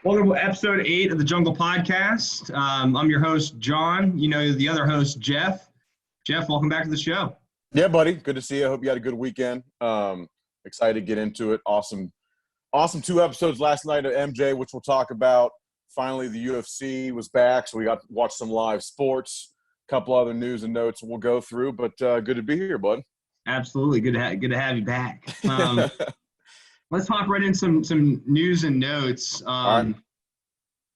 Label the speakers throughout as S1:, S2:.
S1: Welcome to episode 8 of the Jungle Podcast. I'm your host, John. You know, the other host, Jeff. Jeff, welcome back to the show.
S2: Yeah, buddy. Good to see you. I hope you had a good weekend. Excited to get into it. Awesome 2 episodes last night of MJ, which we'll talk about. Finally, the UFC was back, so we got to watch some live sports. A couple other news and notes we'll go through, but good to be here, bud.
S1: Absolutely. Good to have you back. Let's hop right in some news and notes.
S2: All right.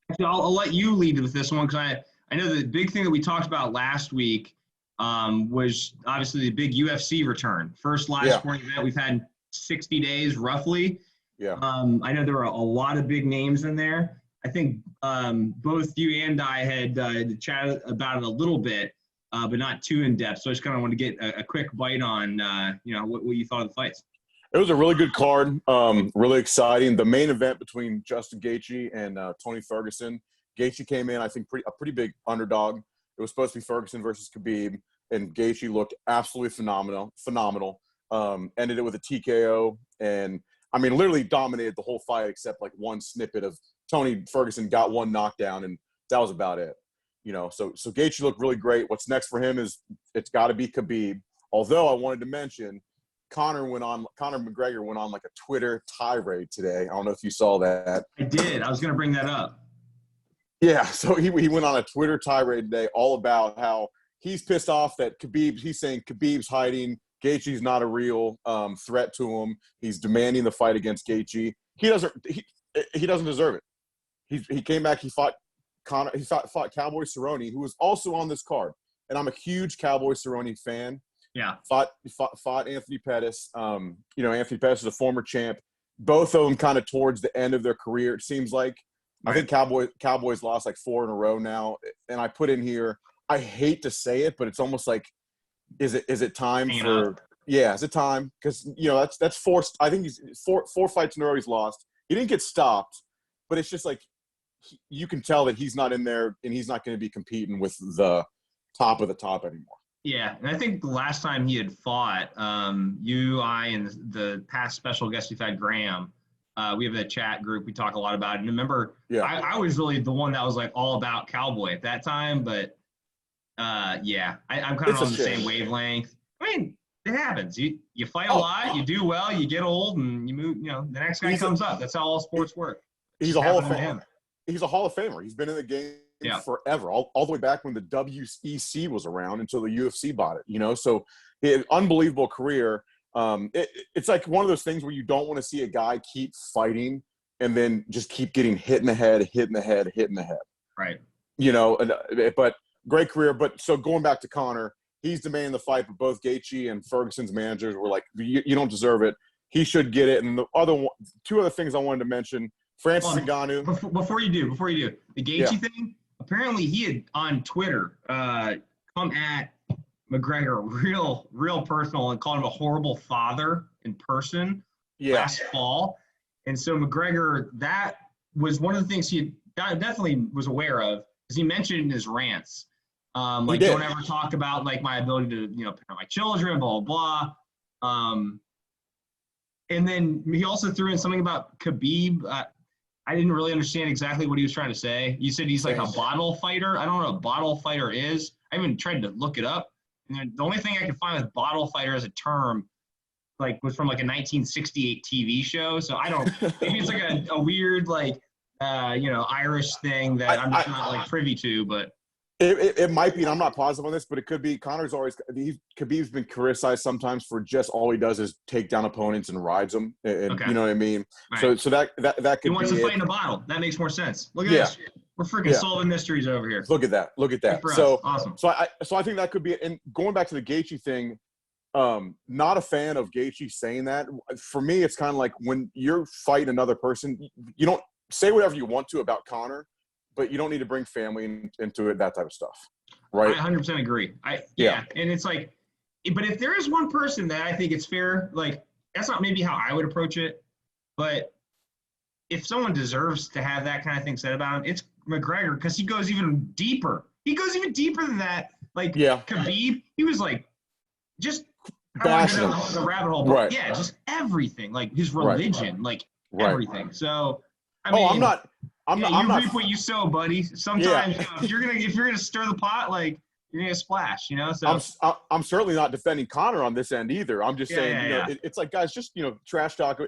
S1: Actually, I'll let you lead with this one because I know the big thing that we talked about last week was obviously the big UFC return. First live sporting event we've had in 60 days roughly.
S2: Yeah.
S1: I know there were a lot of big names in there. I think both you and I had chatted about it a little bit, but not too in depth. So I just kind of want to get a quick bite on what you thought of the fights.
S2: It was a really good card, really exciting. The main event between Justin Gaethje and Tony Ferguson. Gaethje came in, I think, a pretty big underdog. It was supposed to be Ferguson versus Khabib, and Gaethje looked absolutely phenomenal. Ended it with a TKO, and I mean, literally dominated the whole fight except like one snippet of Tony Ferguson got one knockdown, and that was about it. You know, so Gaethje looked really great. What's next for him is it's got to be Khabib. Although I wanted to mention, Conor McGregor went on like a Twitter tirade today. I don't know if you saw that.
S1: I did. I was going to bring that up.
S2: Yeah, so he went on a Twitter tirade today all about how he's pissed off that he's saying Khabib's hiding, Gaethje's not a real threat to him. He's demanding the fight against Gaethje. He doesn't deserve it. He came back, he fought Cowboy Cerrone, who was also on this card. And I'm a huge Cowboy Cerrone fan.
S1: Yeah.
S2: Fought Anthony Pettis. Anthony Pettis is a former champ. Both of them kind of towards the end of their career, it seems like. Right. I think Cowboys lost like 4 in a row now. And I put in here, I hate to say it, but it's almost like, is it time for – yeah, is it time? Because, that's forced. I think he's four fights in a row he's lost. He didn't get stopped, but it's just like you can tell that he's not in there and he's not going to be competing with the top of the top anymore.
S1: Yeah, and I think the last time he had fought, you, I, and the past special guest we've had, Graham, we have a chat group. We talk a lot about it. And remember, I was really the one that was like all about Cowboy at that time. But, I'm kind of on the same wavelength. I mean, it happens. You fight a lot, you do well, you get old, and you move. The next guy comes up. That's how all sports work.
S2: He's a Hall of Famer. He's a Hall of Famer. He's been in the game forever, all the way back when the WEC was around until the UFC bought it, so unbelievable career. It's like one of those things where you don't want to see a guy keep fighting and then just keep getting hit in the head.
S1: Right.
S2: But great career. But so going back to Conor, he's demanding the fight, but both Gaethje and Ferguson's managers were like, you don't deserve it. He should get it. And the two other things I wanted to mention, Francis Ngannou.
S1: Before you do, the Gaethje thing, apparently he had on Twitter come at McGregor real personal and called him a horrible father in person last fall. And so McGregor, that was one of the things he definitely was aware of, because he mentioned in his rants, don't ever talk about like my ability to, parent my children, blah, blah, blah. And then he also threw in something about Khabib. I didn't really understand exactly what he was trying to say. You said he's like a bottle fighter. I don't know what a bottle fighter is. I even tried to look it up. And the only thing I could find with bottle fighter as a term, was from like a 1968 TV show. So I don't. Maybe it's like a weird Irish thing that I'm just not privy to. But
S2: it might be, and I'm not positive on this, but it could be. Khabib's been criticized sometimes for just all he does is take down opponents and rides them, and you know what I mean. Right. So that could be.
S1: He wants to fight in a bottle. That makes more sense. Look at this. We're freaking solving mysteries over here.
S2: Look at that.
S1: So awesome.
S2: So I think that could be. And going back to the Gaethje thing, not a fan of Gaethje saying that. For me, it's kind of like when you're fighting another person, you don't say whatever you want to about Conor, but you don't need to bring family into it, that type of stuff, right?
S1: I 100% agree. And it's like, but if there is one person that I think it's fair, that's not maybe how I would approach it, but if someone deserves to have that kind of thing said about him, it's McGregor, because he goes even deeper. He goes even deeper than that. Khabib, he was just
S2: bashing
S1: the rabbit hole, but just everything, his religion, everything. So I mean, You reap what you sow, buddy. Sometimes if you're gonna stir the pot, like you're gonna splash. So
S2: I'm certainly not defending Connor on this end either. I'm just saying, it's like, guys, just trash talk.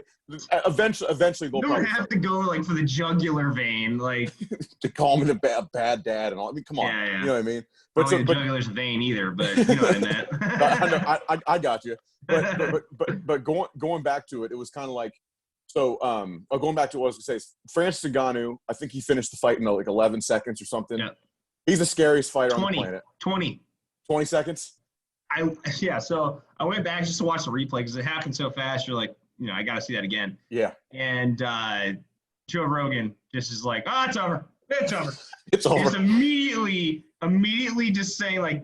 S2: Eventually they'll
S1: you don't have to go like for the jugular vein, like
S2: to call me the bad dad and all. I mean, come on, you know what I mean?
S1: But the jugular's vein either, but you know what I meant.
S2: I got you. But going back to it, it was kind of like, so going back to what I was going to say, Francis Ngannou, I think he finished the fight in like 11 seconds or something. Yeah. He's the scariest fighter on the planet. 20 seconds?
S1: So I went back just to watch the replay because it happened so fast. You're like, I got to see that again.
S2: Yeah.
S1: And Joe Rogan just is like, oh, it's over. It's over.
S2: It's over.
S1: Just immediately just saying like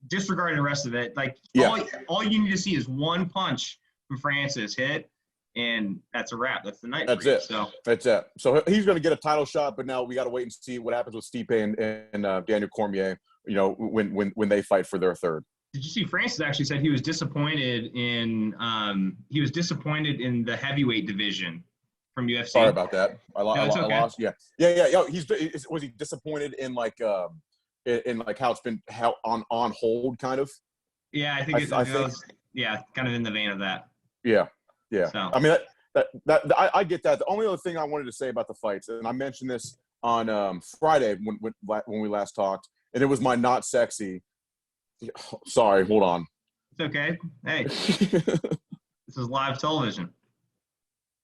S1: disregarding the rest of it. Like all you need to see is one punch from Francis hit, and that's a wrap. That's the night.
S2: That's it. That's it. So he's going to get a title shot, but now we got to wait and see what happens with Stipe and Daniel Cormier. When they fight for their third.
S1: Did you see Francis actually said he was disappointed in the heavyweight division from UFC?
S2: Sorry about that. I lost. Yeah. Was he disappointed in like how it's been on hold kind of?
S1: Yeah, I think it's kind of in the vein of that.
S2: Yeah.
S1: So.
S2: I mean I get that. The only other thing I wanted to say about the fights, and I mentioned this on Friday when we last talked, and it was my not sexy. Sorry, hold on.
S1: It's okay. Hey, this is live television.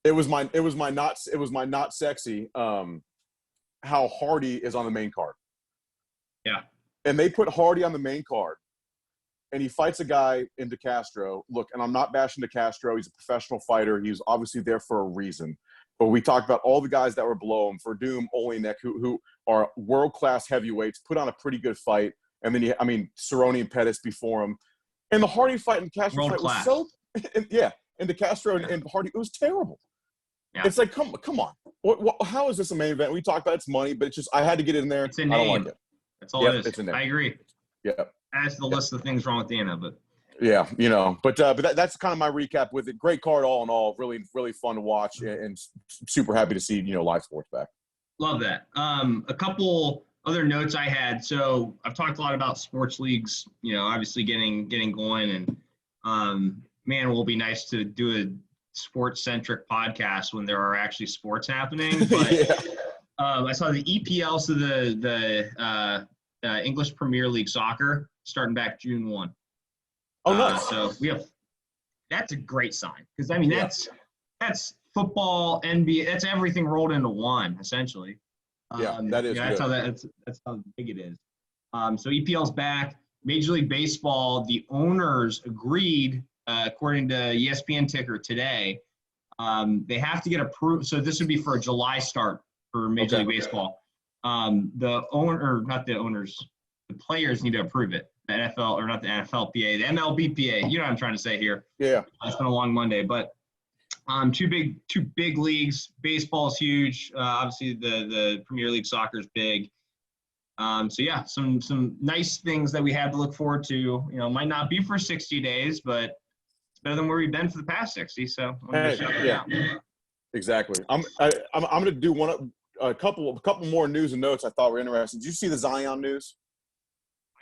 S2: It was my not sexy. How Hardy is on the main card.
S1: Yeah.
S2: And they put Hardy on the main card, and he fights a guy in De Castro. Look, and I'm not bashing De Castro. He's a professional fighter. He's obviously there for a reason. But we talked about all the guys that were below him, Verdum, Olenek, who are world-class heavyweights, put on a pretty good fight. And then, Cerrone and Pettis before him. And the Hardy fight and Castro fight was so – and De Castro and Hardy, it was terrible. Yeah. It's like, come on. How is this a main event? We talked about it's money, but it's just – I had to get it in there.
S1: It's a name.
S2: I don't like it.
S1: That's all it is.
S2: It's a name.
S1: I agree.
S2: Yeah.
S1: That's the list of things wrong with Dana, but –
S2: yeah, but that's kind of my recap with it. Great card all in all. Really, really fun to watch, and super happy to see live sports back. Love
S1: that. A couple other notes I had. So I've talked a lot about sports leagues. Obviously getting going, and man, it will be nice to do a sports centric podcast when there are actually sports happening. But I saw the EPL, so the English Premier League soccer, starting back June 1.
S2: Oh, nice.
S1: So that's a great sign because that's football, NBA, that's everything rolled into one essentially.
S2: That is.
S1: That's how big it is. So EPL's back. Major League Baseball, the owners agreed, according to ESPN ticker today, they have to get approved. So this would be for a July start for Major League Baseball. The players need to approve it. The NFL, or not the NFLPA, the MLBPA. You know what I'm trying to say here.
S2: Yeah.
S1: It's been a long Monday, but two big leagues. Baseball is huge. Obviously, the Premier League soccer is big. Some nice things that we have to look forward to. Might not be for 60 days, but it's better than where we've been for the past 60. So
S2: exactly. I'm going to do a couple more news and notes I thought were interesting. Did you see the Zion news?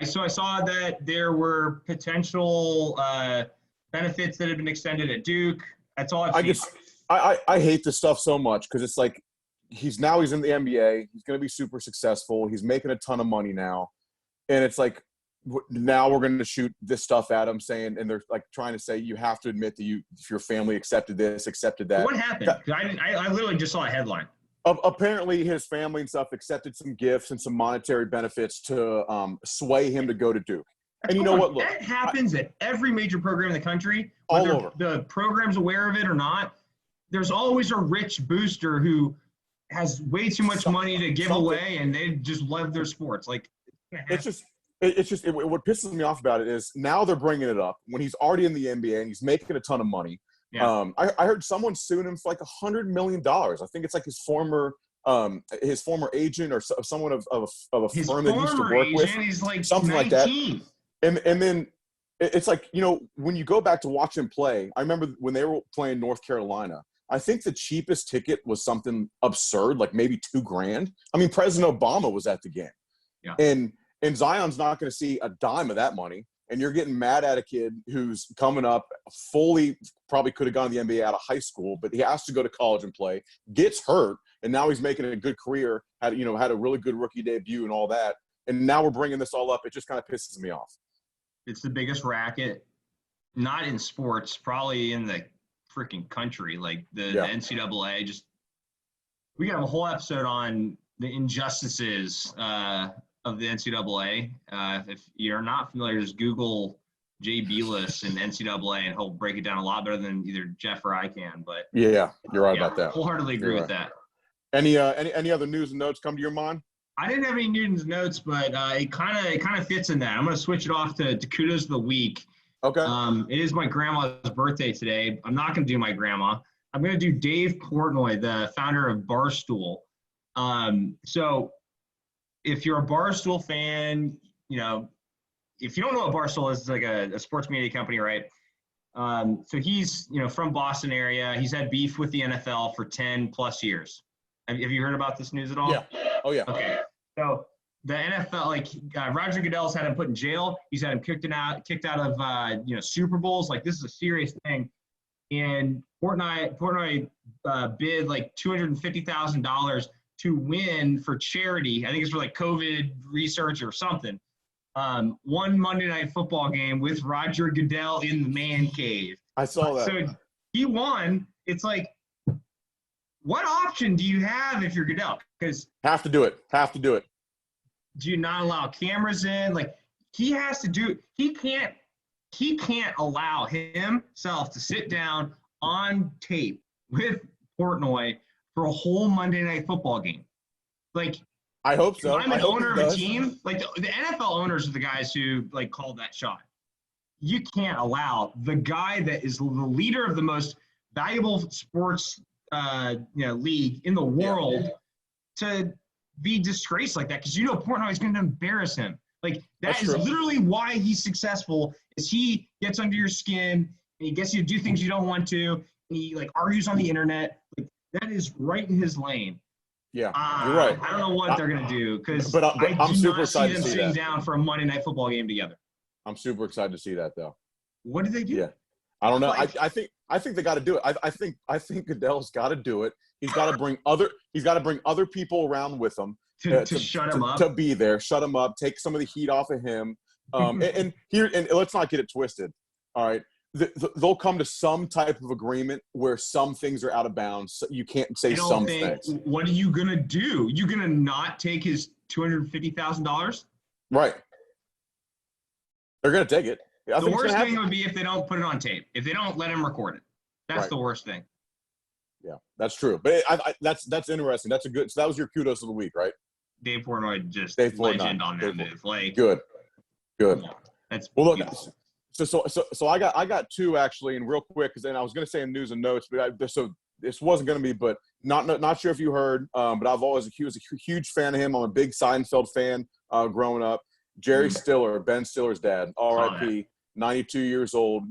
S1: So I saw that there were potential benefits that have been extended at Duke. That's all I've seen.
S2: I hate this stuff so much because it's like he's in the NBA. He's going to be super successful. He's making a ton of money now. And it's like now we're going to shoot this stuff at him and they're like trying to say you have to admit that if your family accepted this, accepted that.
S1: What happened? I literally just saw a headline.
S2: Apparently, his family and stuff accepted some gifts and some monetary benefits to sway him to go to Duke. And you know what? Look,
S1: that happens at every major program in the country.
S2: All over.
S1: The program's aware of it or not. There's always a rich booster who has way too much money to give away, and they just love their sports. Like
S2: it's just what pisses me off about it is now they're bringing it up when he's already in the NBA and he's making a ton of money. Yeah. I heard someone suing him for like $100 million. I think it's like his former agent or someone of a firm that he used to work with.
S1: He's like
S2: something
S1: 19.
S2: like that. And then it's like when you go back to watch him play. I remember when they were playing North Carolina. I think the cheapest ticket was something absurd, like maybe $2,000. I mean, President Obama was at the game.
S1: Yeah.
S2: And Zion's not going to see a dime of that money. And you're getting mad at a kid who's coming up fully, probably could have gone to the NBA out of high school, but he has to go to college and play, gets hurt, and now he's making a good career, had a really good rookie debut and all that. And now we're bringing this all up. It just kind of pisses me off.
S1: It's the biggest racket, not in sports, probably in the freaking country. Like the NCAA, we got a whole episode on the injustices of the NCAA. If you're not familiar, just Google Jay Belis and NCAA, and he'll break it down a lot better than either Jeff or I can. But
S2: yeah, you're right about that.
S1: Wholeheartedly agree with that.
S2: Any other news and notes come to your mind?
S1: I didn't have any news and notes, but it kind of fits in that. I'm going to switch it off to kudos of the week.
S2: Okay.
S1: It is my grandma's birthday today. I'm not going to do my grandma. I'm going to do Dave Portnoy, the founder of Barstool. So if you're a Barstool fan, if you don't know what Barstool is, it's like a sports media company, right? So he's, from Boston area. He's had beef with the NFL for 10 plus years. Have you heard about this news at all?
S2: Yeah. Oh, yeah.
S1: Okay. So the NFL, Roger Goodell's had him put in jail. He's had him kicked out of, Super Bowls. Like, this is a serious thing. And Portnoy bid like $250,000 to win for charity. I think it's for like COVID research or something. One Monday Night Football game with Roger Goodell in the man cave.
S2: I saw that.
S1: So he won. It's like, what option do you have if you're Goodell? Because
S2: have to do it.
S1: Do you not allow cameras in? Like, he has to do. He can't allow himself to sit down on tape with Portnoy for a whole Monday Night Football game. Like,
S2: I hope so.
S1: I'm an owner of a team. Like, the NFL owners are the guys who called that shot. You can't allow the guy that is the leader of the most valuable sports league in the world to be disgraced like that, because Portnoy is going to embarrass him. Like, that is literally why he's successful, is he gets under your skin and he gets you to do things you don't want to, and he argues on the internet. Like, that is right in his lane.
S2: Yeah, you're right.
S1: I don't know what they're going to do, because
S2: I'm super excited to see
S1: sitting
S2: that.
S1: down for a Monday Night Football game together.
S2: I'm super excited to see that, though.
S1: What do they do?
S2: Yeah, I don't know. I think they got to do it. I think Goodell's got to do it. He's got to bring other people around with him
S1: to shut him up,
S2: to be there, shut him up, take some of the heat off of him. And let's not get it twisted. All right, they'll come to some type of agreement where some things are out of bounds. So you can't say some things.
S1: What are you gonna do? You gonna not take his $250,000?
S2: Right. They're gonna take it.
S1: The worst thing would be if they don't put it on tape. If they don't let him record it, that's the worst thing.
S2: Yeah, that's true. But that's interesting. That's a good. So that was your kudos of the week, right?
S1: Dave Portnoy, just legend on that move. Like,
S2: good.
S1: Yeah, that's
S2: well. Look, so I got two actually, and real quick, because then I was going to say in news and notes, but so this wasn't going to be, but not sure if you heard, but I've always was a huge fan of him. I'm a big Seinfeld fan growing up. Jerry Stiller, Ben Stiller's dad, R.I.P. 92 years old,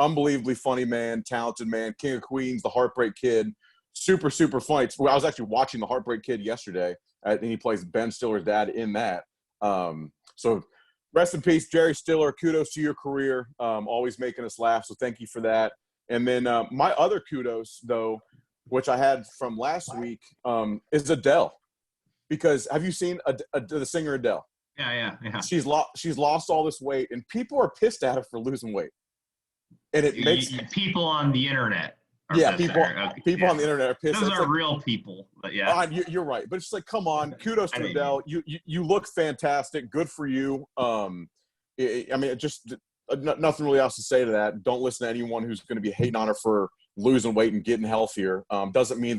S2: unbelievably funny man, talented man, King of Queens, the Heartbreak Kid, super, super funny. I was actually watching the Heartbreak Kid yesterday, and he plays Ben Stiller's dad in that. So rest in peace, Jerry Stiller. Kudos to your career, always making us laugh, so thank you for that. And then my other kudos, though, which I had from last week, is Adele. Because have you seen the singer Adele?
S1: Yeah.
S2: She's lost all this weight, and people are pissed at her for losing weight. And it makes
S1: people on the internet.
S2: People on the internet are pissed.
S1: Those are real people, but yeah.
S2: You're right, but it's like, come on, kudos to Adele. You look fantastic. Good for you. Just nothing really else to say to that. Don't listen to anyone who's going to be hating on her for losing weight and getting healthier. Doesn't mean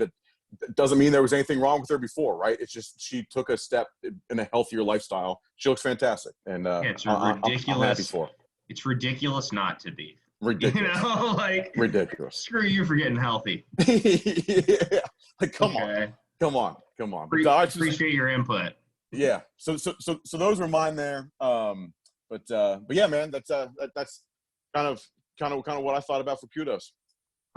S2: there was anything wrong with her before, right? It's just she took a step in a healthier lifestyle. She looks fantastic, and
S1: it's ridiculous.
S2: I'm happy for her.
S1: It's ridiculous not to be.
S2: Ridiculous. Ridiculous.
S1: Screw you for getting healthy.
S2: Yeah. Like, come on.
S1: Appreciate your input.
S2: Yeah. So those were mine there. But yeah, man, that's kind of what I thought about for kudos.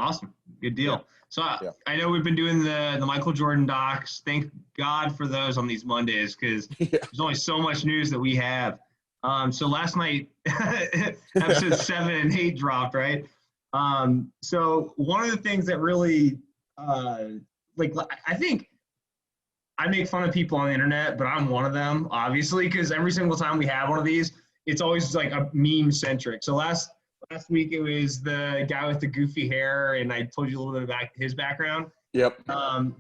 S1: Awesome. Good deal.
S2: Yeah.
S1: So I know we've been doing the Michael Jordan docs. Thank God for those on these Mondays because there's only so much news that we have. So last night, episode 7 and 8 dropped, right? So one of the things that really, I think I make fun of people on the internet, but I'm one of them, obviously, because every single time we have one of these, it's always like a meme centric. So last week it was the guy with the goofy hair, and I told you a little bit about his background.
S2: Yep.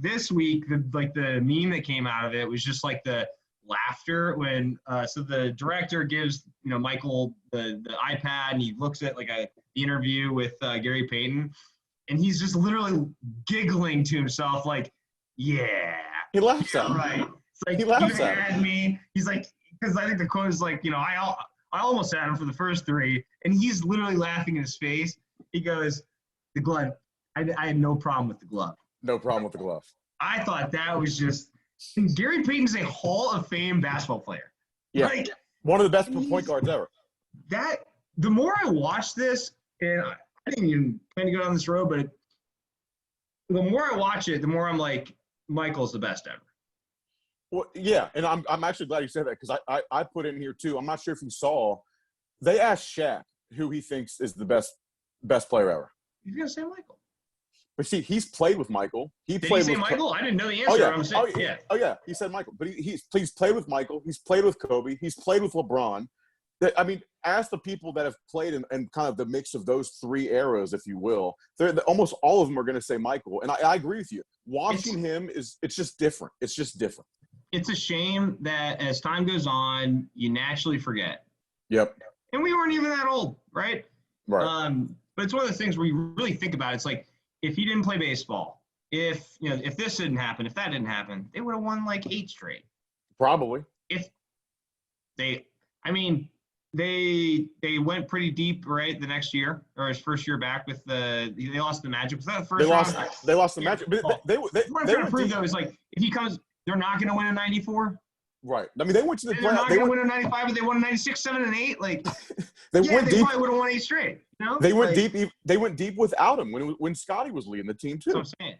S1: This week, the meme that came out of it was just like the laughter when so the director gives Michael the iPad, and he looks at like the interview with Gary Payton, and he's just literally giggling to himself like, yeah.
S2: He laughs at him.
S1: Right. It's like,
S2: he laughs
S1: you
S2: at
S1: had
S2: him.
S1: me. He's like, because I think the quote is like, I almost had him for the first 3, and he's literally laughing in his face. He goes, the glove. I had no problem with the glove.
S2: No problem with the glove.
S1: I thought that was just – Gary Payton's a Hall of Fame basketball player.
S2: Yeah.
S1: Like,
S2: one of the best point guards ever.
S1: The more I watch this, and I didn't even plan to go down this road, but the more I watch it, the more I'm like, Michael's the best ever.
S2: Well, yeah, and I'm actually glad you said that because I put in here too. I'm not sure if you saw, they asked Shaq who he thinks is the best player ever.
S1: You're gonna say Michael.
S2: But see, he's played with Michael.
S1: Did he say Michael? I didn't know the answer.
S2: Oh yeah, he said Michael. But he's played with Michael. He's played with Kobe. He's played with LeBron. I mean, ask the people that have played in kind of the mix of those 3 eras, if you will. Almost all of them are going to say Michael, and I agree with you. Watching him it's just different. It's just different. It's
S1: a shame that as time goes on, you naturally forget.
S2: Yep.
S1: And we weren't even that old, right?
S2: Right.
S1: But it's one of the things where you really think about it. It's like if he didn't play baseball, if this didn't happen, if that didn't happen, they would have won like 8 straight.
S2: Probably.
S1: They went pretty deep, right, the next year, or his first year back with they lost the Magic. Was that the first round?
S2: They lost the Magic. But they
S1: what I'm trying to prove, though, is like if he comes, they're not going to win in 94.
S2: Right. I mean, they went to the playoffs.
S1: They're not going to win in 95, but they won in 96, 7, and 8. Like,
S2: they
S1: probably would have won 8 straight.
S2: They went deep. They went deep without him when Scotty was leading the team too.
S1: That's what I'm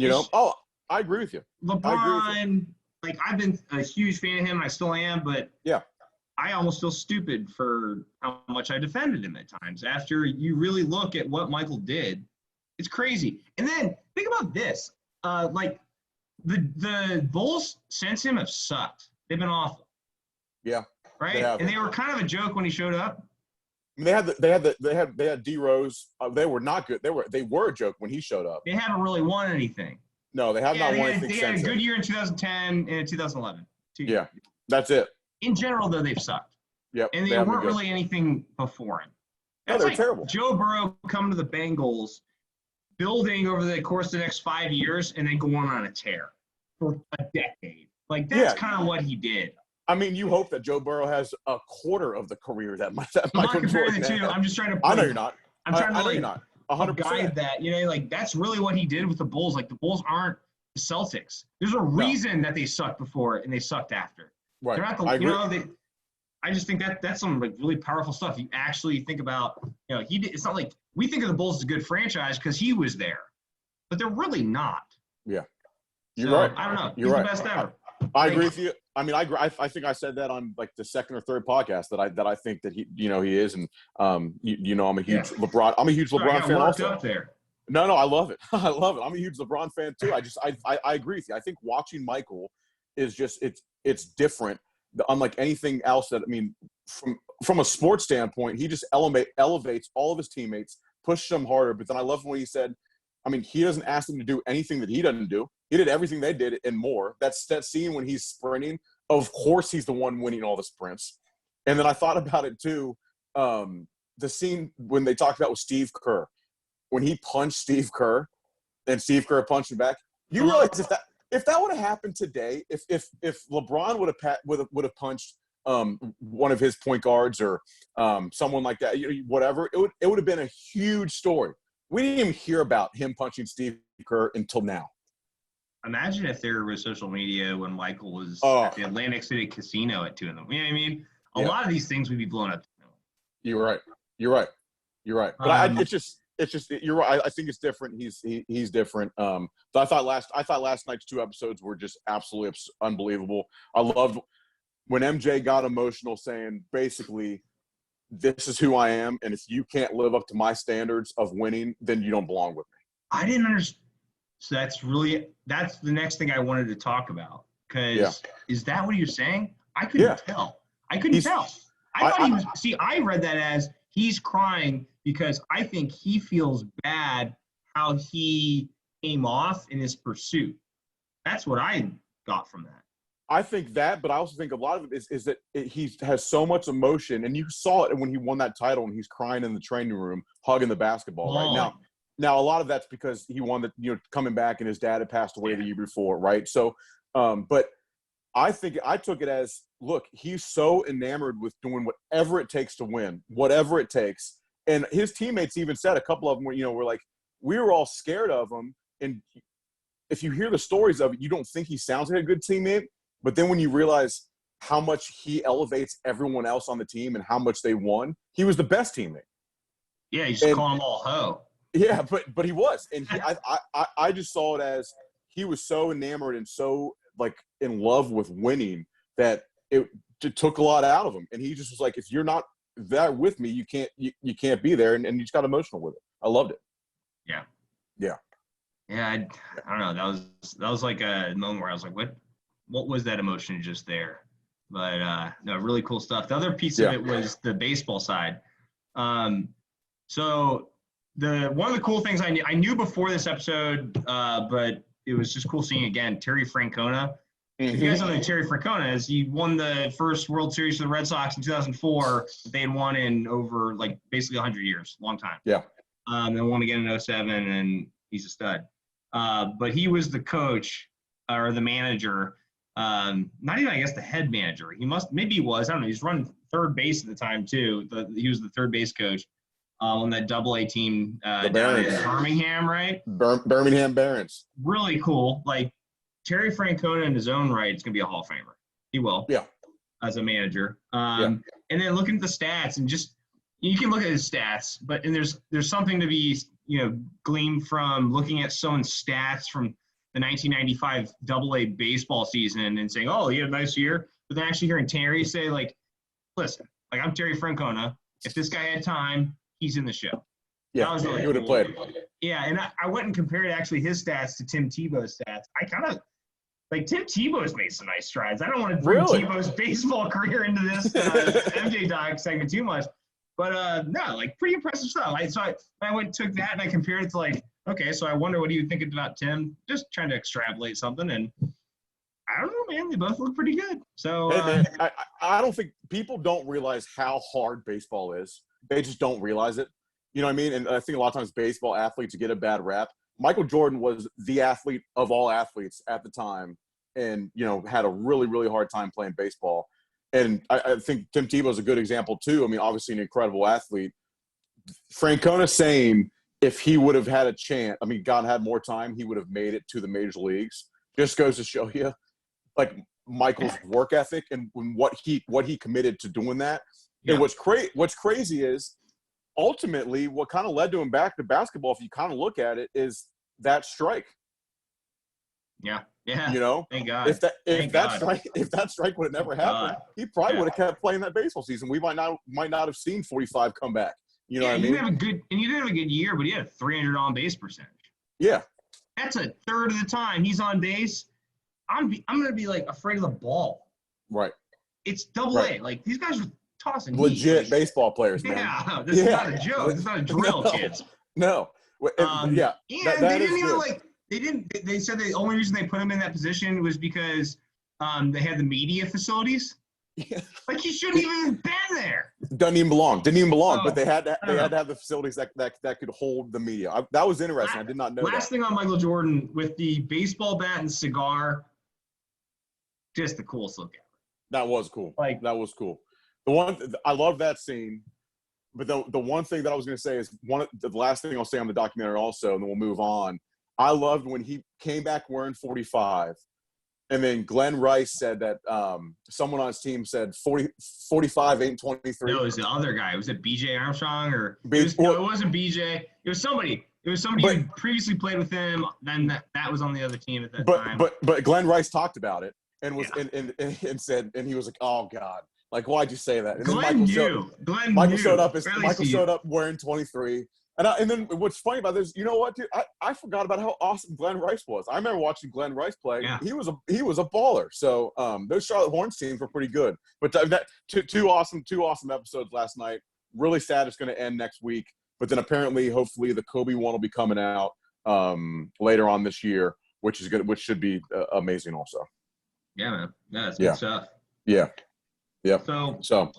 S1: saying.
S2: I agree with you.
S1: LeBron, like I've been a huge fan of him, and I still am, but
S2: yeah.
S1: I almost feel stupid for how much I defended him at times. After you really look at what Michael did, it's crazy. And then think about this: like the Bulls since him have sucked. They've been awful.
S2: Yeah.
S1: Right. And they were kind of a joke when he showed up.
S2: I mean, they had D Rose. They were not good. They were a joke when he showed up.
S1: They haven't really won anything.
S2: No, they have not won anything since.
S1: They had a good year in 2010 and 2011.
S2: Yeah, that's it.
S1: In general, though, they've sucked.
S2: Yep.
S1: And they weren't really anything before him.
S2: No, they're terrible.
S1: Joe Burrow coming to the Bengals, building over the course of the next 5 years, and then going on a tear for a decade. Like, that's kind of what he did.
S2: I mean, you hope that Joe Burrow has a quarter of the career that Michael Jordan had.
S1: I'm not comparing the two. I'm just trying to
S2: I know you're not.
S1: I'm trying to
S2: I know you're not. 100%.
S1: Guide that. Like, that's really what he did with the Bulls. Like, the Bulls aren't the Celtics. There's a reason that they sucked before and they sucked after.
S2: Right.
S1: They're not the, I just think that's some like really powerful stuff. You actually think about, he did. It's not like we think of the Bulls as a good franchise because he was there, but they're really not.
S2: Yeah, you're right.
S1: I don't know.
S2: You're
S1: He's
S2: right.
S1: the best ever.
S2: I agree with you. I mean, I think I said that on like the second or third podcast that I think that he is, and I'm a huge LeBron. I'm a huge LeBron fan also.
S1: Up there.
S2: No, I love it. I love it. I'm a huge LeBron fan too. I agree with you. I think watching Michael is just it's different. Unlike anything else that, I mean, from a sports standpoint, he just elevates all of his teammates, pushes them harder. But then I love when he said, I mean, he doesn't ask them to do anything that he doesn't do. He did everything they did and more. That's that scene when he's sprinting. Of course, he's the one winning all the sprints. And then I thought about it too. The scene when they talked about with Steve Kerr, when he punched Steve Kerr, and Steve Kerr punched him back. You realize if that would have happened today, if LeBron would have punched one of his point guards or someone like that, whatever, it would have been a huge story. We didn't even hear about him punching Steve Kerr until now.
S1: Imagine if there was social media when Michael was at the Atlantic City Casino at 2 a.m. You know what I mean? A lot of these things would be blown up.
S2: You're right. But it's just you're right. I think it's different. He's different. So I thought last night's 2 episodes were just absolutely unbelievable. I loved when MJ got emotional, saying basically, "This is who I am, and if you can't live up to my standards of winning, then you don't belong with me."
S1: I didn't understand. So that's the next thing I wanted to talk about. Because is that what you're saying? I couldn't tell. I couldn't tell. I thought he was. See, I read that as he's crying because I think he feels bad how he came off in his pursuit. That's what I got from that.
S2: I think that, but I also think a lot of it is that he has so much emotion, and you saw it when he won that title, and he's crying in the training room, hugging the basketball right now. Now, a lot of that's because he won coming back, and his dad had passed away the year before, right? So, but I think I took it as, look, he's so enamored with doing whatever it takes to win, whatever it takes. And his teammates even said, a couple of them were like, we were all scared of him. And if you hear the stories of it, you don't think he sounds like a good teammate. But then when you realize how much he elevates everyone else on the team and how much they won, he was the best teammate.
S1: Yeah, you just call them all ho.
S2: Yeah, but he was. And I just saw it as he was so enamored and so like in love with winning that it took a lot out of him. And he just was like, if you're not there with me, you can't be there. And he just got emotional with it. I loved it.
S1: Yeah.
S2: Yeah.
S1: Yeah, I don't know. That was like a moment where I was like, what was that emotion just there? But no, really cool stuff. The other piece of it was the baseball side. So one of the cool things I knew before this episode, but it was just cool seeing again, Terry Francona. If you guys don't know who Terry Francona is, he won the first World Series for the Red Sox in 2004. They had won in over like basically 100 years, long time.
S2: Yeah.
S1: They won again in 07, and he's a stud. But he was the coach or the manager, not even, I guess, the head manager. Maybe he was. I don't know. He's running third base at the time, too. He was the third base coach on that AA team down in Birmingham, right?
S2: Birmingham Barons.
S1: Really cool. Like, Terry Francona in his own right is going to be a Hall of Famer. He will. Yeah. As a manager. And then looking at the stats and just – you can look at his stats, and there's something to be – gleaned from looking at someone's stats from the 1995 AA baseball season and saying, oh, he had a nice year. But then actually hearing Terry say, like, listen, like, I'm Terry Francona. If this guy had time, he's in the show.
S2: Yeah, really he would have played.
S1: Yeah, and I went and compared actually his stats to Tim Tebow's stats. I kind of – like, Tim Tebow's made some nice strides. I don't want to bring Tebow's baseball career into this MJ Doc segment too much. But, no, like, pretty impressive stuff. I went and took that, and I compared it to, like, okay, so I wonder what you think about Tim. Just trying to extrapolate something, and I don't know, man. They both look pretty good. So
S2: hey, man, I don't think – people don't realize how hard baseball is. They just don't realize it. You know what I mean? And I think a lot of times baseball athletes get a bad rap. Michael Jordan was the athlete of all athletes at the time and, had a really, really hard time playing baseball. And I think Tim Tebow is a good example, too. I mean, obviously an incredible athlete. Francona saying if he would have had a chance, I mean, God had more time, he would have made it to the major leagues. Just goes to show you, like, Michael's work ethic and what he committed to doing that. Yeah. And what's crazy is ultimately what kind of led to him back to basketball, if you kind of look at it, is that strike.
S1: Yeah. Yeah.
S2: Thank God. If that strike would have never happened, he probably would have kept playing that baseball season. We might not have seen 45 come back. You know what I mean?
S1: You did have a good year, but he had a 300 on base percentage.
S2: Yeah.
S1: That's a third of the time he's on base. I'm going to be like afraid of the ball.
S2: Right.
S1: It's AA. Like, these guys are tossing
S2: legit baseball players, man.
S1: Yeah. This is not a joke. This is not a drill, kids.
S2: No.
S1: And they didn't even like. They said the only reason they put him in that position was because they had the media facilities. Yeah. Like, he shouldn't even have been there.
S2: Didn't even belong. But they had to have the facilities that could hold the media. That was interesting. I did not know
S1: Last thing on Michael Jordan with the baseball bat and cigar, just the coolest look ever.
S2: That was cool. That was cool. I love that scene. But the one thing that I was going to say is the last thing I'll say on the documentary also, and then we'll move on. I loved when he came back wearing 45 And then Glenn Rice said that someone on his team said 45 ain't 23.
S1: No, it was the other guy. Was it BJ Armstrong or it wasn't BJ. It was somebody. It was somebody who previously played with him. Then that was on the other team at that time.
S2: But Glenn Rice talked about it and said, and he was like, "Oh God, like why'd you say that?" And then Michael showed up wearing 23. And then what's funny about this, you know what, dude? I forgot about how awesome Glenn Rice was. I remember watching Glenn Rice play. Yeah. He was a baller. So those Charlotte Hornets teams were pretty good. But two awesome episodes last night. Really sad it's going to end next week. But then apparently, hopefully, the Kobe one will be coming out later on this year, which should be amazing also.
S1: Yeah, man. That's good stuff.
S2: Yeah. Yeah.
S1: So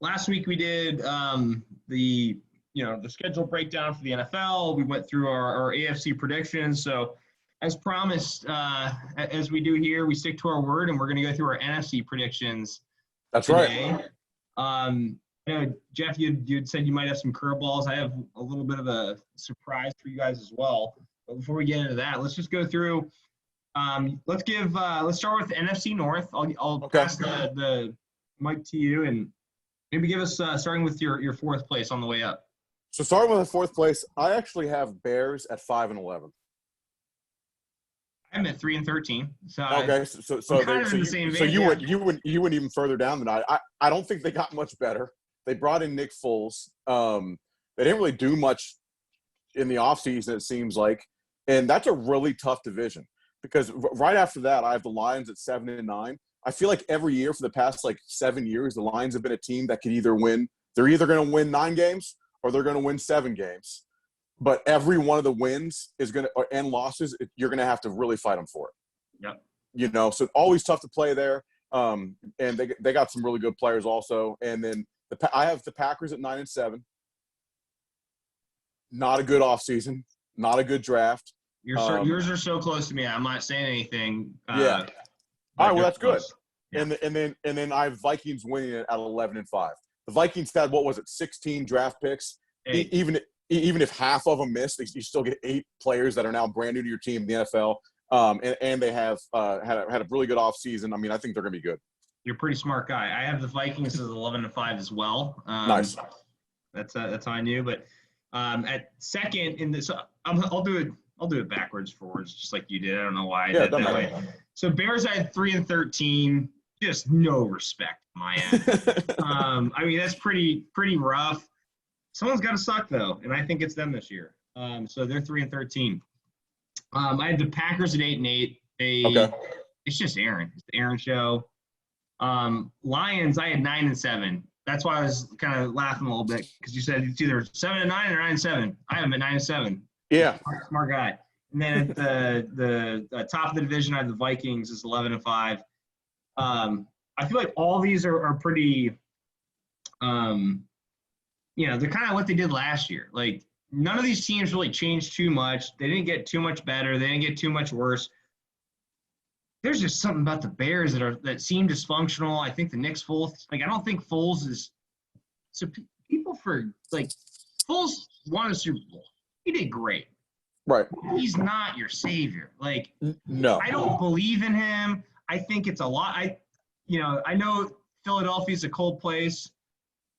S1: last week we did the schedule breakdown for the NFL. We went through our AFC predictions. So as promised, as we do here, we stick to our word, and we're going to go through our NFC predictions.
S2: That's
S1: today.
S2: Right.
S1: Jeff, you'd said you might have some curveballs. I have a little bit of a surprise for you guys as well. But before we get into that, let's just go through. Let's start with the NFC North. I'll pass the mic to you, and maybe give us starting with your fourth place on the way up.
S2: So starting with the fourth place, I actually have Bears at 5-11.
S1: I'm at 3-13. So
S2: okay, so you went even further down than I don't think they got much better. They brought in Nick Foles. They didn't really do much in the offseason, it seems like, and that's a really tough division because right after that, I have the Lions at 7-9. I feel like every year for the past 7 years, the Lions have been a team that could either win. They're either going to win 9 games or they're going to win 7 games. But every one of the wins and losses, you're going to have to really fight them for it.
S1: Yep.
S2: So always tough to play there. And they got some really good players also. And then I have the Packers at 9-7. Not a good offseason. Not a good draft.
S1: Yours are so close to me. I'm not saying anything.
S2: Yeah. All right, well, that's good.
S1: Yeah.
S2: And then I have Vikings winning it at 11-5. The Vikings had, 16 draft picks. Even if half of them miss, you still get 8 players that are now brand new to your team in the NFL. And they have had a really good offseason. I mean, I think they're going to be good.
S1: You're a pretty smart guy. I have the Vikings as 11-5 as well.
S2: Nice.
S1: That's how I knew. But at second in this, I'll do it backwards, forwards, just like you did. I don't know why I did that way. So Bears, I had 3-13. Just no respect on my end. I mean, that's pretty rough. Someone's got to suck though, and I think it's them this year. So they're 3-13. I had the Packers at 8-8. It's just Aaron. It's the Aaron show. Lions, I had 9-7. That's why I was kind of laughing a little bit because you said it's either 7-9 or 9-7. I have them at 9-7.
S2: Yeah,
S1: smart guy. And then at the top of the division, I have the Vikings is 11-5. I feel like all these are pretty. They're kind of what they did last year. Like none of these teams really changed too much. They didn't get too much better. They didn't get too much worse. There's just something about the Bears that seem dysfunctional. I think the Knicks Foles, I don't think Foles is. So people Foles won a Super Bowl. He did great.
S2: Right.
S1: He's not your savior.
S2: No.
S1: I don't believe in him. I think it's a lot. I know Philadelphia's a cold place,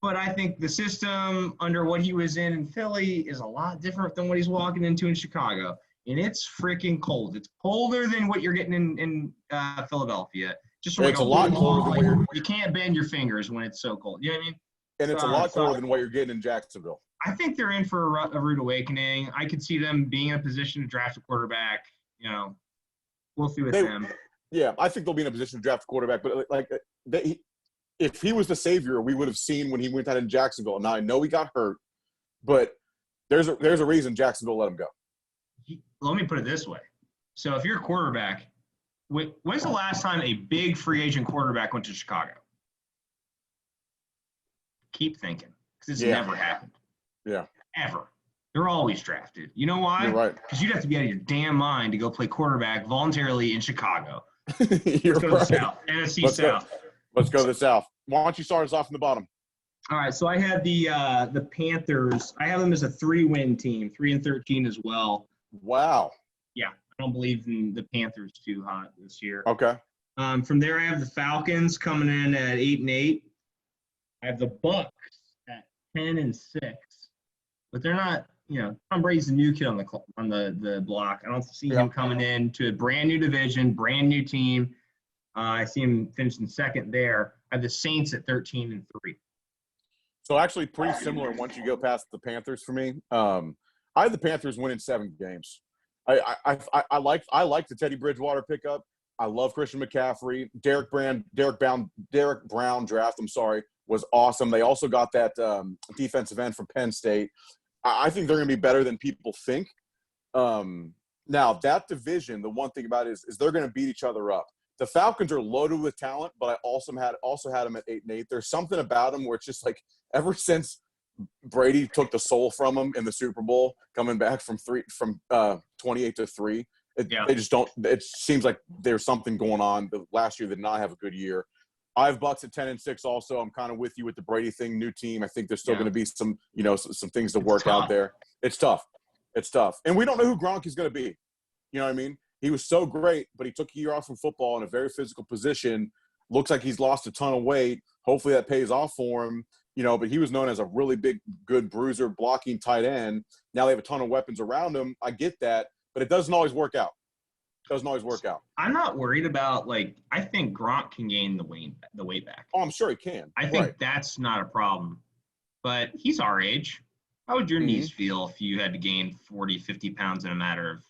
S1: but I think the system under what he was in Philly is a lot different than what he's walking into in Chicago. And it's freaking cold. It's colder than what you're getting in Philadelphia. Just
S2: it's a lot colder than
S1: you can't bend your fingers when it's so cold. You know what I mean?
S2: And it's a lot colder than what you're getting in Jacksonville.
S1: I think they're in for a rude awakening. I could see them being in a position to draft a quarterback. We'll see with them.
S2: Yeah, I think they'll be in a position to draft a quarterback. But if he was the savior, we would have seen when he went out in Jacksonville. Now I know he got hurt, but there's a reason Jacksonville let him go.
S1: Let me put it this way. So if you're a quarterback, when's the last time a big free agent quarterback went to Chicago? Keep thinking, because it's never happened.
S2: Yeah.
S1: Ever. They're always drafted. You know why?
S2: You're right.
S1: Because you'd have to be out of your damn mind to go play quarterback voluntarily in Chicago.
S2: You're
S1: Let's go to the South. NFC South.
S2: Let's go to the South. Why don't you start us off from the bottom?
S1: All right. So I had the Panthers. I have them as a 3-win team, 3-13 as well.
S2: Wow.
S1: Yeah. I don't believe in the Panthers too hot this year.
S2: Okay.
S1: From there, I have the Falcons coming in at 8-8. I have the Bucks at 10-6, but they're not. Tom Brady's a new kid on the block. I don't see him coming in to a brand new division, brand new team. I see him finishing second there. I have the Saints at 13-3.
S2: So actually, pretty similar once you go past the Panthers for me. I have the Panthers winning 7 games. I like the Teddy Bridgewater pickup. I love Christian McCaffrey. Derek Brown draft. Was awesome. They also got that defensive end from Penn State. I think they're going to be better than people think. Now that division, the one thing about it is they're going to beat each other up. The Falcons are loaded with talent, but I also had them at 8-8. There's something about them where it's just like ever since Brady took the soul from them in the Super Bowl, coming back from 28-3. They just don't. It seems like there's something going on. The last year did not have a good year. I have Bucks at 10-6. Also, I'm kind of with you with the Brady thing. New team. I think there's still going to be some things to work out there. It's tough, and we don't know who Gronk is going to be. You know what I mean? He was so great, but he took a year off from football in a very physical position. Looks like he's lost a ton of weight. Hopefully that pays off for him. But he was known as a really big, good bruiser, blocking tight end. Now they have a ton of weapons around him. I get that, but it doesn't always work out.
S1: I'm not worried about, I think Gronk can gain the weight back.
S2: Oh, I'm sure he can.
S1: I think that's not a problem. But he's our age. How would your knees feel if you had to gain 40, 50 pounds in a matter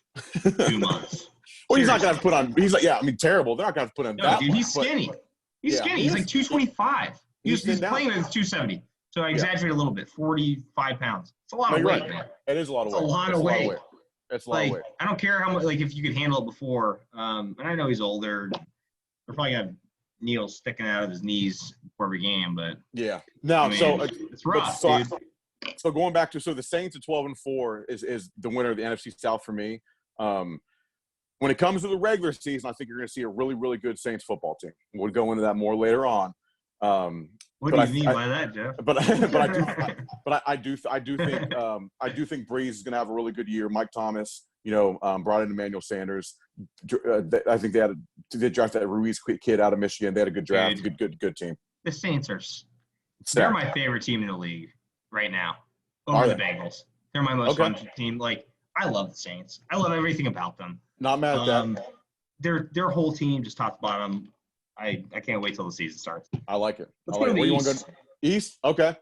S1: of 2 months?
S2: Well, he's not going to have to put on – he's like, they're not going to have to put on that
S1: dude, he's skinny. He's skinny. He's like 225. He's playing at 270. So I exaggerate a little bit, 45 pounds. It's a lot of weight, man.
S2: It is a lot of weight.
S1: It's a lot of weight.
S2: It's a lot of weight.
S1: I don't care how much, if you could handle it before. And I know he's older. They're probably going to have needles sticking out of his knees before every game, but.
S2: Yeah. Now,
S1: it's rough, dude.
S2: So going back to the Saints at 12-4 is the winner of the NFC South for me. When it comes to the regular season, I think you're going to see a really, really good Saints football team. We'll go into that more later on.
S1: What do you mean by that, Jeff?
S2: I do think Breeze is going to have a really good year. Mike Thomas, brought in Emmanuel Sanders. I think they drafted that Ruiz kid out of Michigan. They had a good draft.
S1: Dude,
S2: good team.
S1: The Saints they're my favorite team in the league right now over the Bengals. They're my most fun team. I love the Saints. I love everything about them.
S2: Not mad at that.
S1: Their whole team, just top to bottom. I can't wait till the season starts.
S2: I like it.
S1: Let's go to the East.
S2: You want to go East? Okay.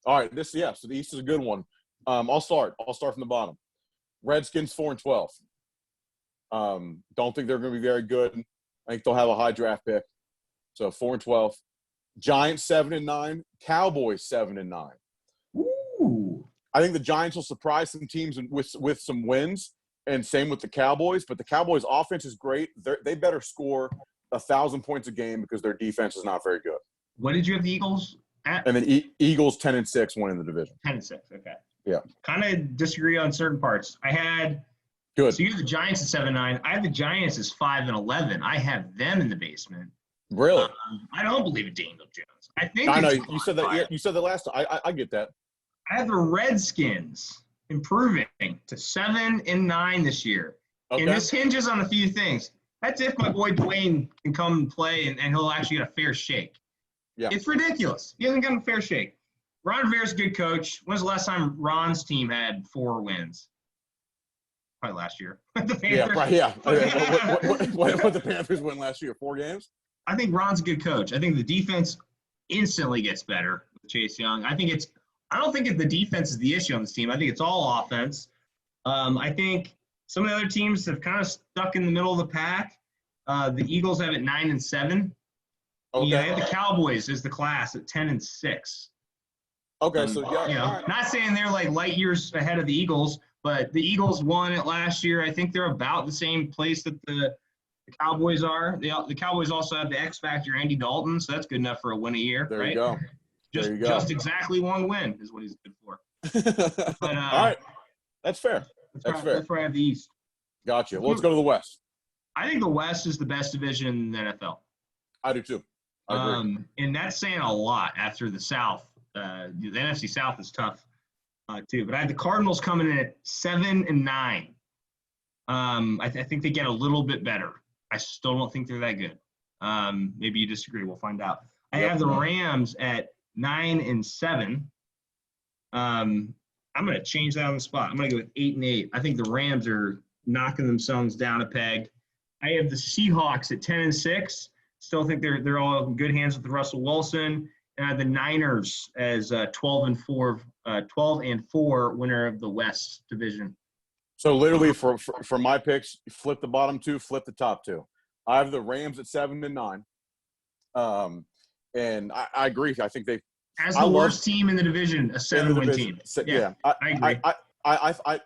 S2: All right. So the East is a good one. I'll start from the bottom. Redskins 4-12. Don't think they're going to be very good. I think they'll have a high draft pick. So 4-12. Giants 7-9. Cowboys 7-9.
S1: Ooh.
S2: I think the Giants will surprise some teams with some wins, and same with the Cowboys. But the Cowboys' offense is great. They better score 1,000 points a game because their defense is not very good.
S1: What did you have the Eagles at?
S2: And then Eagles 10-6 winning the division.
S1: 10-6. Okay.
S2: Yeah.
S1: Kind of disagree on certain parts. I had.
S2: Good.
S1: So you have the Giants at 7-9. I have the Giants as 5-11. I have them in the basement.
S2: Really?
S1: I don't believe in Daniel Jones.
S2: I know you said that. Yeah, you said that last time. I get that.
S1: I have the Redskins improving to 7-9 this year. Okay. And this hinges on a few things. That's if my boy Dwayne can come and play and he'll actually get a fair shake.
S2: Yeah.
S1: It's ridiculous. He hasn't gotten a fair shake. Ron Rivera's a good coach. When's the last time Ron's team had 4 wins? Probably last year. The Panthers.
S2: Yeah. What the Panthers win last year? 4 games?
S1: I think Ron's a good coach. I think the defense instantly gets better with Chase Young. I don't think the defense is the issue on this team. I think it's all offense. I think some of the other teams have kind of stuck in the middle of the pack. The Eagles have it 9-7.
S2: Okay.
S1: I have the Cowboys as the class at 10-6.
S2: Okay, so yeah.
S1: Not saying they're like light years ahead of the Eagles, but the Eagles won it last year. I think they're about the same place that the Cowboys are. The Cowboys also have the X factor, Andy Dalton, so that's good enough for a win a year.
S2: There
S1: right?
S2: you go.
S1: Just exactly one win is what he's good for. But,
S2: all right, that's fair. That's fair.
S1: That's where I have the East.
S2: Gotcha. Well, let's go to the West.
S1: I think the West is the best division in the NFL.
S2: I do too. I agree.
S1: And that's saying a lot after the South. The NFC South is tough too. But I have the Cardinals coming in at 7-9. I think they get a little bit better. I still don't think they're that good. Maybe you disagree. We'll find out. I have the Rams at 9-7. I'm going to change that on the spot. I'm going to go with 8-8. I think the Rams are knocking themselves down a peg. I have the Seahawks at 10-6. Still think they're all in good hands with Russell Wilson. And I have the Niners as 12-4 winner of the West division.
S2: So literally for my picks, flip the bottom two, flip the top two. I have the Rams at 7-9. And I agree. I think they
S1: as the worst team in the division, a 7-win team.
S2: Yeah,
S1: I agree.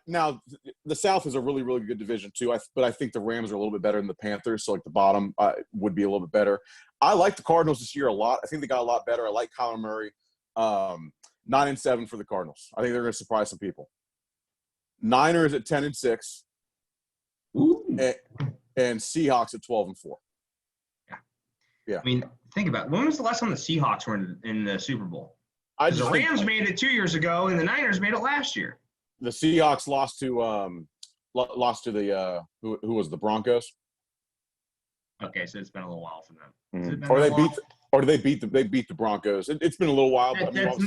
S2: Now the South is a really, really good division too. But I think the Rams are a little bit better than the Panthers. So like the bottom would be a little bit better. I like the Cardinals this year a lot. I think they got a lot better. I like Kyler Murray. 9-7 for the Cardinals. I think they're going to surprise some people. Niners at 10-6. And Seahawks at 12-4. Yeah.
S1: I mean, think about it. When was the last time the Seahawks were in the Super Bowl? The Rams made it 2 years ago, and the Niners made it last year.
S2: The Seahawks lost to the who was the Broncos.
S1: Okay, so it's been a little while for them.
S2: Or they beat the Broncos. It's been a little while.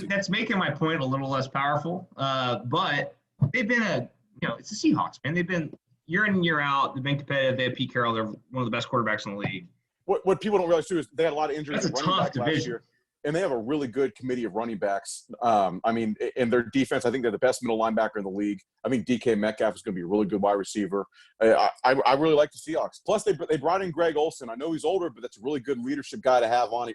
S1: That's making my point a little less powerful. But they've been it's the Seahawks, man. They've been year in and year out. They've been competitive. They have Pete Carroll. They're one of the best quarterbacks in the league.
S2: What people don't realize too is they had a lot of injuries.
S1: That's a tough division. Last year,
S2: and they have a really good committee of running backs. I mean, in their defense, I think they're the best middle linebacker in the league. I think DK Metcalf is going to be a really good wide receiver. I really like the Seahawks. Plus, they brought in Greg Olsen. I know he's older, but that's a really good leadership guy to have on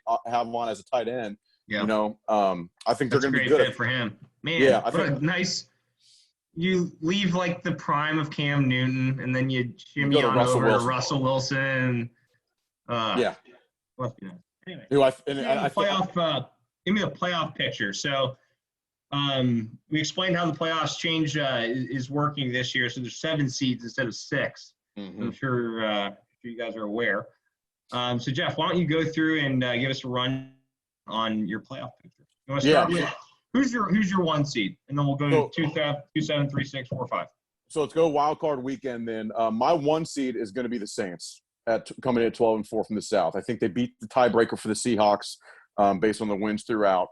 S2: as a tight end. Yeah. You know, I think they're going to be good.
S1: That's a great fit for him. Man, yeah, what a nice – you leave like the prime of Cam Newton, and then you shimmy on over to Russell Wilson.
S2: Yeah.
S1: Must be nice. Anyway, give me the playoff picture. So we explained how the playoffs change is working this year. So there's 7 seeds instead of 6. Mm-hmm. I'm sure you guys are aware. So Jeff, why don't you go through and give us a run on your playoff picture? You want to start with who's your 1 seed, and then we'll go to 2, 7, 3, 6, 4, 5.
S2: So let's go wild card weekend. Then my 1 seed is going to be the Saints. Coming in at 12-4 from the South. I think they beat the tiebreaker for the Seahawks based on the wins throughout,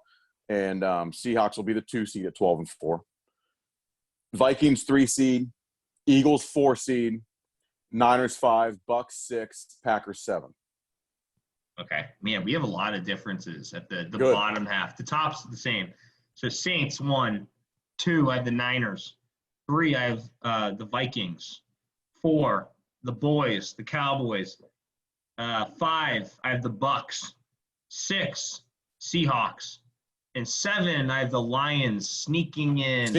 S2: and Seahawks will be the 2 seed at 12-4. Vikings 3 seed, Eagles 4 seed, Niners 5, Bucks 6, Packers 7.
S1: Okay, man, we have a lot of differences at the bottom half. The top's the same. So Saints 1, 2, I have the Niners. 3, I have the Vikings. 4. The boys, the Cowboys. 5, I have the Bucks. 6, Seahawks. And 7, I have the Lions sneaking in.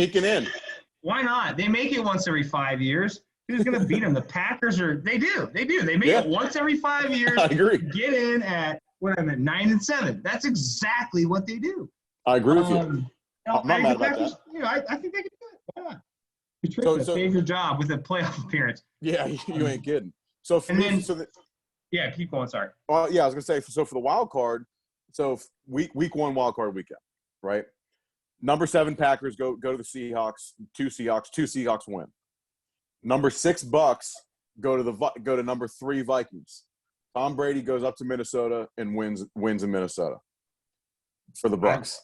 S1: Why not? They make it once every 5 years. Who's going to beat them? The Packers they do. They make it once every 5 years.
S2: I agree.
S1: Get in at, 9-7. That's exactly what they do.
S2: I agree with you. I'm not mad about that.
S1: I think they can do it. Why not? Patricia, save your job with a playoff appearance.
S2: Yeah, you ain't kidding. So for me,
S1: keep going. Sorry.
S2: Well, yeah, I was gonna say. So for the wild card, so week 1 wild card weekend, right? Number 7 Packers go to the Seahawks. 2 Seahawks win. Number 6 Bucks go to number 3 Vikings. Tom Brady goes up to Minnesota and wins in Minnesota for the Bucks.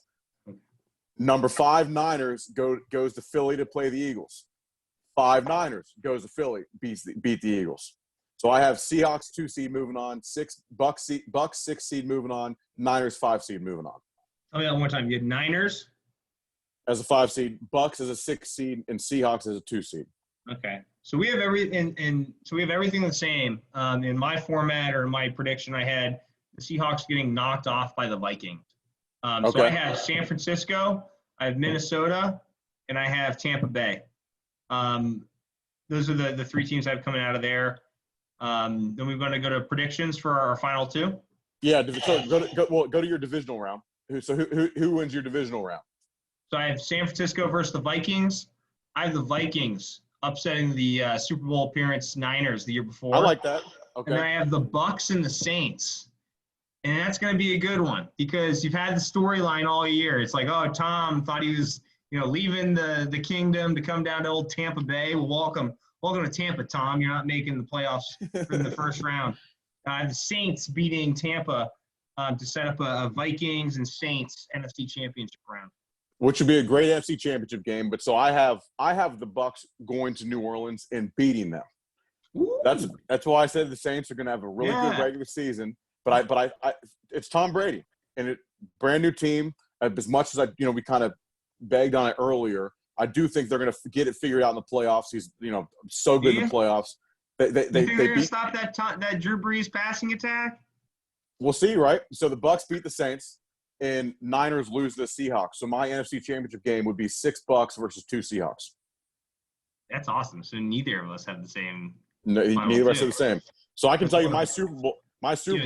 S2: Number 5 Niners goes to Philly to play the Eagles. 5 Niners goes to Philly, beat the Eagles. So I have Seahawks 2 seed moving on, Bucks 6 seed moving on, Niners 5 seed moving on.
S1: Tell me that one more time. You had Niners
S2: as a 5 seed, Bucks as a 6 seed, and Seahawks as a 2 seed.
S1: Okay. So we have everything the same. In my format or in my prediction, I had the Seahawks getting knocked off by the Vikings. So I have San Francisco, I have Minnesota, and I have Tampa Bay. Those are the 3 teams I have coming out of there. Then we're going to go to predictions for our final 2.
S2: Yeah, so go to your divisional round. So who wins your divisional round?
S1: So I have San Francisco versus the Vikings. I have the Vikings upsetting the Super Bowl appearance Niners the year before.
S2: I like that. Okay.
S1: And I have the Bucks and the Saints. And that's going to be a good one because you've had the storyline all year. It's like, oh, Tom thought he was, leaving the kingdom to come down to old Tampa Bay. We'll Welcome to Tampa, Tom. You're not making the playoffs in the first round. The Saints beating Tampa to set up a Vikings and Saints NFC Championship round.
S2: Which would be a great NFC Championship game. But so I have the Bucs going to New Orleans and beating them.
S1: Ooh.
S2: That's why I said the Saints are going to have a really good regular season. But I it's Tom Brady and brand new team. As much as we kind of begged on it earlier, I do think they're going to get it figured out in the playoffs. He's so good in the playoffs. They
S1: they're going to stop that Drew Brees passing attack?
S2: We'll see, right? So the Bucs beat the Saints, and Niners lose to the Seahawks. So my NFC Championship game would be 6 Bucs versus 2 Seahawks.
S1: That's awesome. So neither of us have the same.
S2: No, neither of us have the same. So I can tell you my Super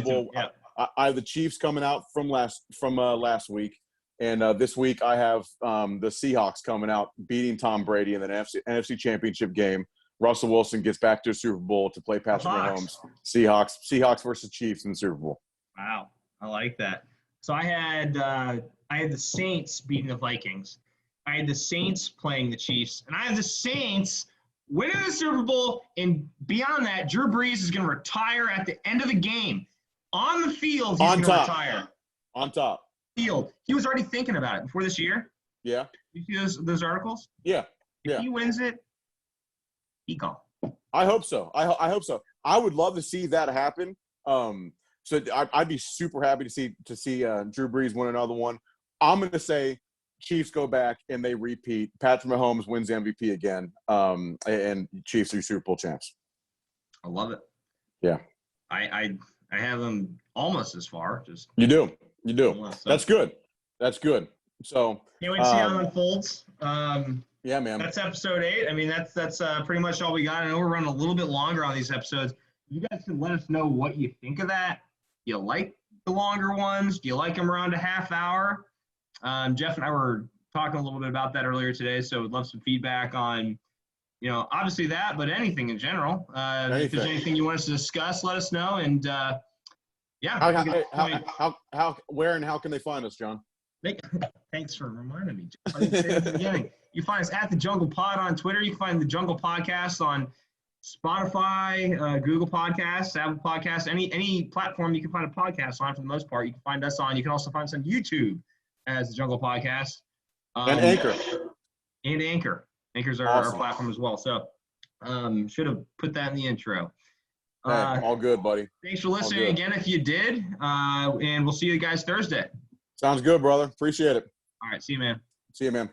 S2: Bowl. Yeah. I have the Chiefs coming out from last week, and this week I have the Seahawks coming out beating Tom Brady in the NFC Championship game. Russell Wilson gets back to a Super Bowl to play Patrick Mahomes. Seahawks versus Chiefs in the Super Bowl.
S1: Wow, I like that. So I had the Saints beating the Vikings. I had the Saints playing the Chiefs, and I had the Saints winning the Super Bowl. And beyond that, Drew Brees is going to retire at the end of the game. On the field, he's going to retire.
S2: On top.
S1: Field. He was already thinking about it before this year.
S2: Yeah.
S1: You see those articles?
S2: Yeah.
S1: If he wins it, he gone.
S2: I hope so. I hope so. I would love to see that happen. So I'd be super happy to see Drew Brees win another one. I'm going to say Chiefs go back and they repeat. Patrick Mahomes wins MVP again, and Chiefs are Super Bowl champs.
S1: I love it.
S2: Yeah.
S1: I have them almost as far. Just
S2: you do.
S1: Almost, so.
S2: That's good. So
S1: can't wait to see how it unfolds.
S2: Yeah, man.
S1: That's episode 8. I mean, that's pretty much all we got. I know we're running a little bit longer on these episodes. You guys can let us know what you think of that. Do you like the longer ones? Do you like them around a half hour? Jeff and I were talking a little bit about that earlier today, so we'd love some feedback on, obviously that, but anything in general. If there's anything you want us to discuss, let us know. And
S2: where and how can they find us, John?
S1: Thanks for reminding me. I didn't say it at the beginning. You find us at The Jungle Pod on Twitter. You can find The Jungle Podcast on Spotify, Google Podcasts, Apple Podcasts, any platform you can find a podcast on for the most part. You can find us on. You can also find us on YouTube as The Jungle Podcast.
S2: And Anchor.
S1: Anchor's our platform as well. So should have put that in the intro.
S2: All good, buddy.
S1: Thanks for listening again if you did. And we'll see you guys Thursday.
S2: Sounds good, brother. Appreciate it.
S1: All right. See you, man.
S2: See you, man.